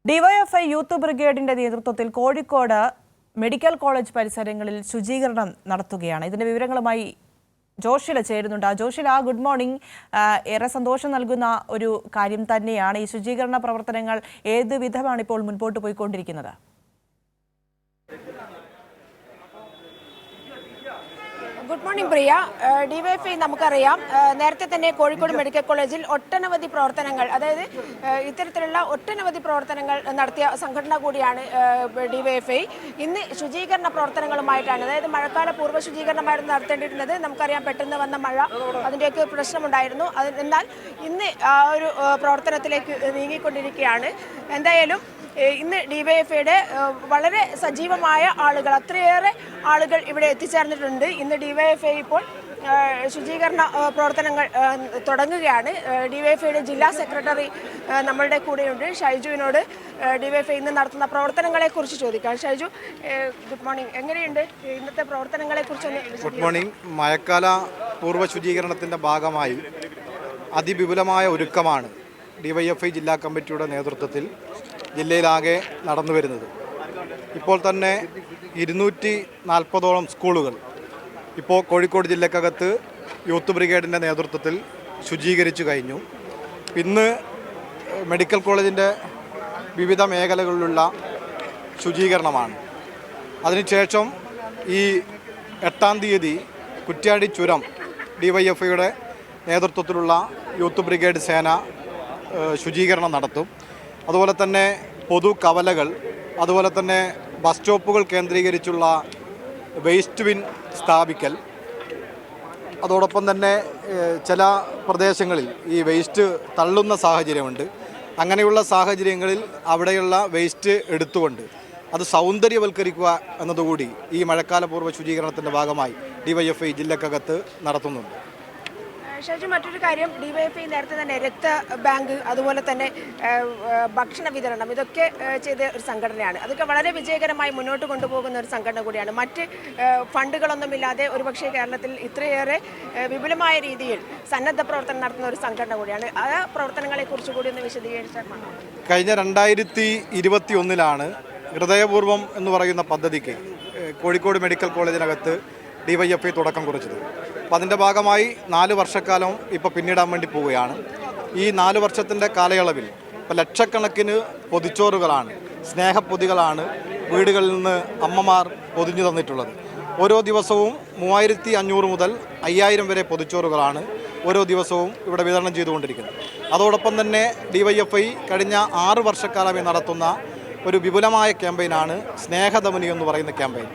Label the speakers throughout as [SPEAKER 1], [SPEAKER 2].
[SPEAKER 1] DYFI youth ബ്രിഗേഡിന്റെ നേതൃത്വത്തിൽ Kozhikode medical college പരിസരങ്ങളിൽ ശുചീകരണം നടത്തുകയാണ്. ഇതിന്റെ വിവരങ്ങളുമായി ജോഷില ചേരുന്നുണ്ട്. Joshila, good morning. ഏറെ സന്തോഷം നൽകുന്ന ഒരു കാര്യം തന്നെയാണ്. ഈ ശുചീകരണ പ്രവർത്തനങ്ങൾ ഏത് വിധമാണ് ഇപ്പോൾ മുൻപോട്ട് പോയിക്കൊണ്ടിരിക്കുന്നത്?
[SPEAKER 2] ഗുഡ് മോർണിംഗ് പ്രിയ. ഡിവൈഎഫ്ഐ നമുക്കറിയാം നേരത്തെ തന്നെ കോഴിക്കോട് മെഡിക്കൽ കോളേജിൽ ഒട്ടനവധി പ്രവർത്തനങ്ങൾ, അതായത് ഇത്തരത്തിലുള്ള ഒട്ടനവധി പ്രവർത്തനങ്ങൾ നടത്തിയ സംഘടന കൂടിയാണ് ഡിവൈഎഫ്ഐ. ഇന്ന് ശുചീകരണ പ്രവർത്തനങ്ങളുമായിട്ടാണ്, അതായത് മഴക്കാല പൂർവ്വ ശുചീകരണമായിരുന്നു നടത്തേണ്ടിയിരുന്നത്. നമുക്കറിയാം പെട്ടെന്ന് വന്ന മഴ, അതിൻ്റെയൊക്കെ പ്രശ്നമുണ്ടായിരുന്നു. എന്നാൽ ഇന്ന് ആ ഒരു പ്രവർത്തനത്തിലേക്ക് നീങ്ങിക്കൊണ്ടിരിക്കുകയാണ്. എന്തായാലും ഇന്ന് ഡിവൈഎഫ്ഐയുടെ വളരെ സജീവമായ ആളുകൾ, അത്രയേറെ ആളുകൾ ഇവിടെ എത്തിച്ചേർന്നിട്ടുണ്ട്. ഇന്ന് ഡിവൈഎഫ്ഐ ഇപ്പോൾ ശുചീകരണ പ്രവർത്തനങ്ങൾ തുടങ്ങുകയാണ്. ഡിവൈഎഫ്ഐയുടെ ജില്ലാ സെക്രട്ടറി നമ്മളുടെ കൂടെയുണ്ട്. ഷൈജുവിനോട് ഡിവൈഎഫ്ഐ ഇന്ന് നടത്തുന്ന പ്രവർത്തനങ്ങളെക്കുറിച്ച് ചോദിക്കാം. Shaiju, good morning. എങ്ങനെയുണ്ട് ഇന്നത്തെ പ്രവർത്തനങ്ങളെക്കുറിച്ചൊന്ന്?
[SPEAKER 3] Good morning. മഴക്കാല പൂർവ്വ ശുചീകരണത്തിൻ്റെ ഭാഗമായി അതിവിപുലമായ ഒരുക്കമാണ് ഡിവൈഎഫ്ഐ ജില്ലാ കമ്മിറ്റിയുടെ നേതൃത്വത്തിൽ ജില്ലയിലാകെ നടന്നു വരുന്നത്. ഇപ്പോൾ തന്നെ 240ഓളം സ്കൂളുകൾ ഇപ്പോൾ കോഴിക്കോട് ജില്ലക്കകത്ത് യൂത്ത് ബ്രിഗേഡിൻ്റെ നേതൃത്വത്തിൽ ശുചീകരിച്ചു കഴിഞ്ഞു. ഇന്ന് മെഡിക്കൽ കോളേജിൻ്റെ വിവിധ മേഖലകളിലുള്ള ശുചീകരണമാണ്. അതിനുശേഷം ഈ 8-ാം തീയതി കുറ്റ്യാടി ചുരം ഡിവൈഎഫ്ഐയുടെ നേതൃത്വത്തിലുള്ള യൂത്ത് ബ്രിഗേഡ് സേന ശുചീകരണം നടത്തും. അതുപോലെ തന്നെ പൊതു കവലകൾ, അതുപോലെ തന്നെ ബസ് സ്റ്റോപ്പുകൾ കേന്ദ്രീകരിച്ചുള്ള വേസ്റ്റ് ബിൻ സ്ഥാപിക്കൽ, അതോടൊപ്പം തന്നെ ചില പ്രദേശങ്ങളിൽ ഈ വേസ്റ്റ് തള്ളുന്ന സാഹചര്യമുണ്ട്. അങ്ങനെയുള്ള സാഹചര്യങ്ങളിൽ അവിടെയുള്ള വേസ്റ്റ് എടുത്തുകൊണ്ട് അത് സൗന്ദര്യവൽക്കരിക്കുക എന്നതുകൂടി ഈ മഴക്കാല പൂർവ്വ ശുചീകരണത്തിൻ്റെ ഭാഗമായി ഡിവൈഎഫ്ഐ ജില്ലക്കകത്ത് നടത്തുന്നുണ്ട്.
[SPEAKER 2] ഷാജു, മറ്റൊരു കാര്യം, ഡിവൈഎഫ്ഐ നേരത്തെ തന്നെ രക്ത ബാങ്ക്, അതുപോലെ തന്നെ ഭക്ഷണ വിതരണം, ഇതൊക്കെ ചെയ്ത ഒരു സംഘടനയാണ്. അതൊക്കെ വളരെ വിജയകരമായി മുന്നോട്ട് കൊണ്ടുപോകുന്ന ഒരു സംഘടന കൂടിയാണ്. മറ്റ് ഫണ്ടുകളൊന്നുമില്ലാതെ ഒരുപക്ഷെ കേരളത്തിൽ ഇത്രയേറെ വിപുലമായ രീതിയിൽ സന്നദ്ധ പ്രവർത്തനം നടത്തുന്ന ഒരു സംഘടന കൂടിയാണ്. ആ പ്രവർത്തനങ്ങളെക്കുറിച്ച് കൂടി ഒന്ന് വിശദീകരിച്ചാൽ.
[SPEAKER 3] കഴിഞ്ഞ 2021 ഹൃദയപൂർവ്വം എന്ന് പറയുന്ന പദ്ധതിക്ക് കോഴിക്കോട് മെഡിക്കൽ കോളേജിനകത്ത് ഡിവൈഎഫ്ഐ തുടക്കം കുറിച്ചത്. അപ്പോൾ അതിൻ്റെ ഭാഗമായി 4 വർഷക്കാലം ഇപ്പോൾ പിന്നിടാൻ വേണ്ടി പോവുകയാണ്. ഈ 4 വർഷത്തിൻ്റെ കാലയളവിൽ ഇപ്പോൾ ലക്ഷക്കണക്കിന് പൊതിച്ചോറുകളാണ്, സ്നേഹപ്പൊതികളാണ് വീടുകളിൽ നിന്ന് അമ്മമാർ പൊതിഞ്ഞു തന്നിട്ടുള്ളത്. ഓരോ ദിവസവും 3500 മുതൽ 5000 വരെ പൊതിച്ചോറുകളാണ് ഓരോ ദിവസവും ഇവിടെ വിതരണം ചെയ്തുകൊണ്ടിരിക്കുന്നത്. അതോടൊപ്പം തന്നെ ഡിവൈഎഫ്ഐ കഴിഞ്ഞ 6 വർഷക്കാലമായി നടത്തുന്ന ഒരു വിപുലമായ ക്യാമ്പയിനാണ് സ്നേഹധമനി എന്ന് പറയുന്ന ക്യാമ്പയിൻ.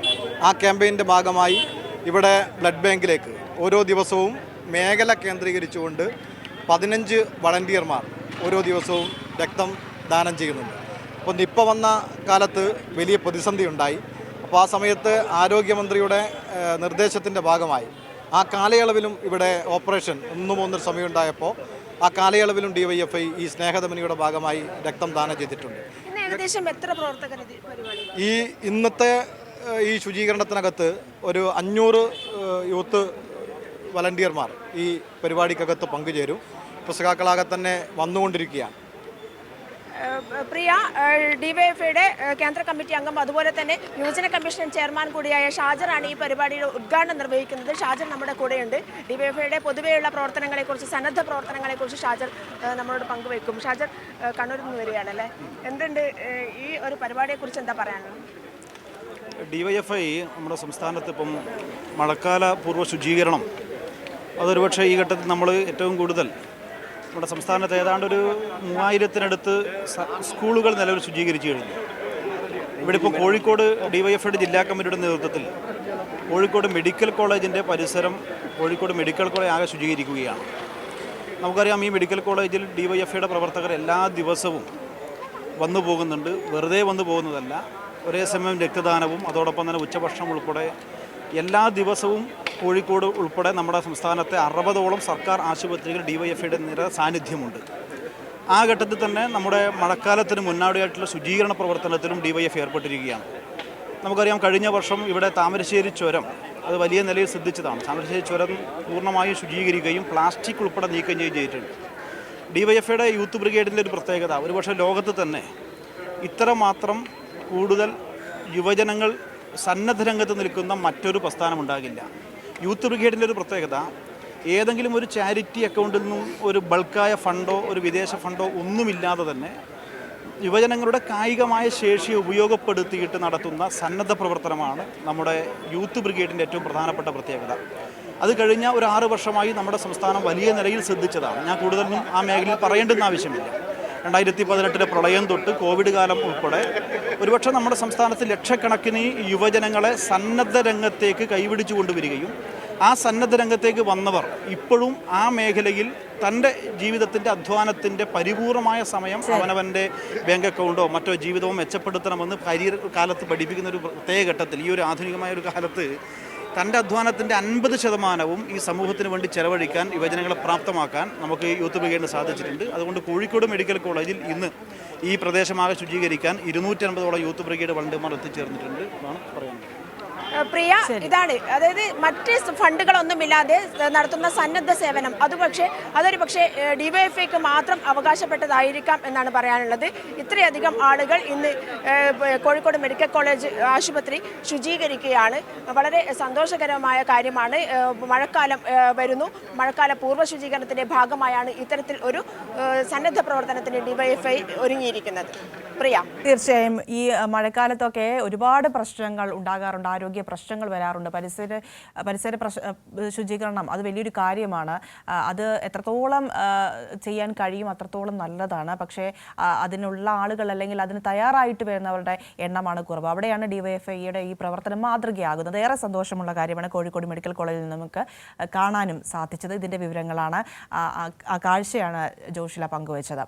[SPEAKER 3] ആ ക്യാമ്പയിൻ്റെ ഭാഗമായി ഇവിടെ ബ്ലഡ് ബാങ്കിലേക്ക് ഓരോ ദിവസവും മേഖല കേന്ദ്രീകരിച്ചുകൊണ്ട് 15 വളണ്ടിയർമാർ ഓരോ ദിവസവും രക്തം ദാനം ചെയ്യുന്നുണ്ട്. അപ്പോൾ നിപ്പ വന്ന കാലത്ത് വലിയ പ്രതിസന്ധി ഉണ്ടായി. അപ്പോൾ ആ സമയത്ത് ആരോഗ്യമന്ത്രിയുടെ നിർദ്ദേശത്തിൻ്റെ ഭാഗമായി ആ കാലയളവിലും ഇവിടെ ഓപ്പറേഷൻ 1-3 സമയമുണ്ടായപ്പോൾ ആ കാലയളവിലും ഡിവൈഎഫ്ഐ ഈ സ്നേഹധമനിയുടെ ഭാഗമായി രക്തം ദാനം ചെയ്തിട്ടുണ്ട്.
[SPEAKER 2] ഏകദേശം എത്ര പ്രവർത്തകർ
[SPEAKER 3] ഈ ഇന്നത്തെ ഈ ശുചീകരണത്തിനകത്ത് ഒരു 500 യൂത്ത് വളണ്ടിയർമാർ ഈ പരിപാടിക്കകത്ത് പങ്കുചേരും. പുസ്തകാക്കളാകെ തന്നെ വന്നുകൊണ്ടിരിക്കുകയാണ്.
[SPEAKER 2] പ്രിയ, ഡിവൈഎഫ്ഐയുടെ കേന്ദ്ര കമ്മിറ്റി അംഗം, അതുപോലെ തന്നെ യുവജന കമ്മീഷൻ ചെയർമാൻ കൂടിയായ ഷാജറാണ് ഈ പരിപാടിയുടെ ഉദ്ഘാടനം നിർവഹിക്കുന്നത്. ഷാജർ നമ്മുടെ കൂടെയുണ്ട്. ഡിവൈഎഫ്ഐയുടെ പൊതുവെയുള്ള പ്രവർത്തനങ്ങളെക്കുറിച്ച്, സന്നദ്ധ പ്രവർത്തനങ്ങളെക്കുറിച്ച് ഷാജർ നമ്മളോട് പങ്കുവയ്ക്കും. ഷാജർ കണ്ണൂരിൽ നിന്ന് വരികയാണല്ലേ? എന്തുണ്ട് ഈ ഒരു പരിപാടിയെക്കുറിച്ച് എന്താ പറയാനുള്ളത്?
[SPEAKER 4] ഡിവൈഎഫ്ഐ നമ്മുടെ സംസ്ഥാനത്ത് ഇപ്പം മഴക്കാല പൂർവ്വ ശുചീകരണം, അതൊരുപക്ഷെ ഈ ഘട്ടത്തിൽ നമ്മൾ ഏറ്റവും കൂടുതൽ നമ്മുടെ സംസ്ഥാനത്ത് ഏതാണ്ട് ഒരു 3000-നടുത്ത് സ്കൂളുകൾ നിലവിൽ ശുചീകരിച്ചു കഴിഞ്ഞു. ഇവിടെ ഇപ്പോൾ കോഴിക്കോട് ഡിവൈഎഫ്ഐയുടെ ജില്ലാ കമ്മിറ്റിയുടെ നേതൃത്വത്തിൽ കോഴിക്കോട് മെഡിക്കൽ കോളേജിൻ്റെ പരിസരം, കോഴിക്കോട് മെഡിക്കൽ കോളേജ് ആകെ ശുചീകരിക്കുകയാണ്. നമുക്കറിയാം, ഈ മെഡിക്കൽ കോളേജിൽ ഡിവൈഎഫ്ഐയുടെ പ്രവർത്തകർ എല്ലാ ദിവസവും വന്നു പോകുന്നുണ്ട്. വെറുതെ വന്നു പോകുന്നതല്ല, ഒരേ സമയം രക്തദാനവും അതോടൊപ്പം തന്നെ ഉച്ചഭക്ഷണം ഉൾപ്പെടെ എല്ലാ ദിവസവും കോഴിക്കോട് ഉൾപ്പെടെ നമ്മുടെ സംസ്ഥാനത്തെ 60ഓളം സർക്കാർ ആശുപത്രികൾ ഡിവൈഎഫ്ഐയുടെ നിര സാന്നിധ്യമുണ്ട്. ആ ഘട്ടത്തിൽ തന്നെ നമ്മുടെ മഴക്കാലത്തിന് മുന്നോടിയായിട്ടുള്ള ശുചീകരണ പ്രവർത്തനത്തിലും ഡിവൈഎഫ്ഐ ഏർപ്പെട്ടിരിക്കുകയാണ്. നമുക്കറിയാം, കഴിഞ്ഞ വർഷം ഇവിടെ താമരശ്ശേരി ചുരം അത് വലിയ നിലയിൽ ശ്രദ്ധിച്ചതാണ്. താമരശ്ശേരി ചുരം പൂർണ്ണമായും ശുചീകരിക്കുകയും പ്ലാസ്റ്റിക് ഉൾപ്പെടെ നീക്കം ചെയ്യുകയും ചെയ്തിട്ടുണ്ട്. ഡിവൈഎഫ്ഐയുടെ യൂത്ത് ബ്രിഗേഡിൻ്റെ ഒരു പ്രത്യേകത, ഒരുപക്ഷെ ലോകത്ത് തന്നെ ഇത്രമാത്രം കൂടുതൽ യുവജനങ്ങൾ സന്നദ്ധ രംഗത്ത് നിൽക്കുന്ന മറ്റൊരു പ്രസ്ഥാനമുണ്ടാകില്ല. യൂത്ത് ബ്രിഗേഡിൻ്റെ ഒരു പ്രത്യേകത, ഏതെങ്കിലും ഒരു ചാരിറ്റി അക്കൗണ്ടിൽ നിന്നും ഒരു ബൾക്കായ ഫണ്ടോ ഒരു വിദേശ ഫണ്ടോ ഒന്നുമില്ലാതെ തന്നെ യുവജനങ്ങളുടെ കായികമായ ശേഷിയെ ഉപയോഗപ്പെടുത്തിയിട്ട് നടത്തുന്ന സന്നദ്ധ പ്രവർത്തനമാണ് നമ്മുടെ യൂത്ത് ബ്രിഗേഡിൻ്റെ ഏറ്റവും പ്രധാനപ്പെട്ട പ്രത്യേകത. അത് കഴിഞ്ഞ ഒരു 6 വർഷമായി നമ്മുടെ സംസ്ഥാനം വലിയ നിലയിൽ ശ്രദ്ധിച്ചതാണ്. ഞാൻ കൂടുതലൊന്നും ആ മേഖലയിൽ പറയേണ്ടുന്ന ആവശ്യമില്ല. 2018 പ്രളയം തൊട്ട് കോവിഡ് കാലം ഉൾപ്പെടെ ഒരുപക്ഷെ നമ്മുടെ സംസ്ഥാനത്ത് ലക്ഷക്കണക്കിന് യുവജനങ്ങളെ സന്നദ്ധ രംഗത്തേക്ക് കൈപിടിച്ചു കൊണ്ടുവരികയും ആ സന്നദ്ധ രംഗത്തേക്ക് വന്നവർ ഇപ്പോഴും ആ മേഖലയിൽ തൻ്റെ ജീവിതത്തിൻ്റെ അധ്വാനത്തിൻ്റെ പരിപൂർണമായ സമയം അവനവൻ്റെ ബാങ്ക് അക്കൗണ്ടോ മറ്റോ ജീവിതമോ മെച്ചപ്പെടുത്തണമെന്ന് കരിയർ കാലത്ത് പഠിപ്പിക്കുന്ന ഒരു പ്രത്യേക ഘട്ടത്തിൽ, ഈ ഒരു ആധുനികമായ ഒരു കാലത്ത് തൻ്റെ അധ്വാനത്തിൻ്റെ 50% ഈ സമൂഹത്തിന് വേണ്ടി ചെലവഴിക്കാൻ യുവജനങ്ങളെ പ്രാപ്തമാക്കാൻ നമുക്ക് യൂത്ത് ബ്രിഗേഡിന് സാധിച്ചിട്ടുണ്ട്. അതുകൊണ്ട് കോഴിക്കോട് മെഡിക്കൽ കോളേജിൽ ഇന്ന് ഈ പ്രദേശമാകെ ശുചീകരിക്കാൻ 250ഓളം യൂത്ത് ബ്രിഗേഡ് വളണ്ടിയർമാർ എത്തിച്ചേർന്നിട്ടുണ്ട് എന്നാണ് പറയുന്നത്.
[SPEAKER 2] പ്രിയ, ഇതാണ്, അതായത് മറ്റ് ഫണ്ടുകളൊന്നുമില്ലാതെ നടത്തുന്ന സന്നദ്ധ സേവനം അതൊരു പക്ഷേ ഡിവൈഎഫ്ഐക്ക് മാത്രം അവകാശപ്പെട്ടതായിരിക്കാം എന്നാണ് പറയാനുള്ളത്. ഇത്രയധികം ആളുകൾ ഇന്ന് കോഴിക്കോട് മെഡിക്കൽ കോളേജ് ആശുപത്രി ശുചീകരിക്കുകയാണ്. വളരെ സന്തോഷകരമായ കാര്യമാണ്. മഴക്കാലം വരുന്നു. മഴക്കാല പൂർവ്വ ശുചീകരണത്തിന്റെ ഭാഗമായാണ് ഇത്തരത്തിൽ ഒരു സന്നദ്ധ പ്രവർത്തനത്തിന് ഡിവൈഎഫ്ഐ ഒരുങ്ങിയിരിക്കുന്നത്. പ്രിയ,
[SPEAKER 1] തീർച്ചയായും ഈ മഴക്കാലത്തൊക്കെ ഒരുപാട് പ്രശ്നങ്ങൾ ഉണ്ടാകാറുണ്ട്, ആരോഗ്യ പ്രശ്നങ്ങൾ വരാറുണ്ട്. പരിസര ശുചീകരണം അത് വലിയൊരു കാര്യമാണ്. അത് എത്രത്തോളം ചെയ്യാൻ കഴിയും അത്രത്തോളം നല്ലതാണ്. പക്ഷേ അതിനുള്ള ആളുകൾ അല്ലെങ്കിൽ അതിന് തയ്യാറായിട്ട് വരുന്നവരുടെ എണ്ണമാണ് കുറവ്. അവിടെയാണ് ഡിവൈഎഫ്ഐയുടെ ഈ പ്രവർത്തനം മാതൃകയാകുന്നത്. ഏറെ സന്തോഷമുള്ള കാര്യമാണ് കോഴിക്കോട് മെഡിക്കൽ കോളേജിൽ നിന്ന് നമുക്ക് കാണാനും സാധിച്ചത്. ഇതിൻ്റെ വിവരങ്ങളാണ്, ആ കാഴ്ചയാണ് ജോഷില പങ്കുവച്ചത്.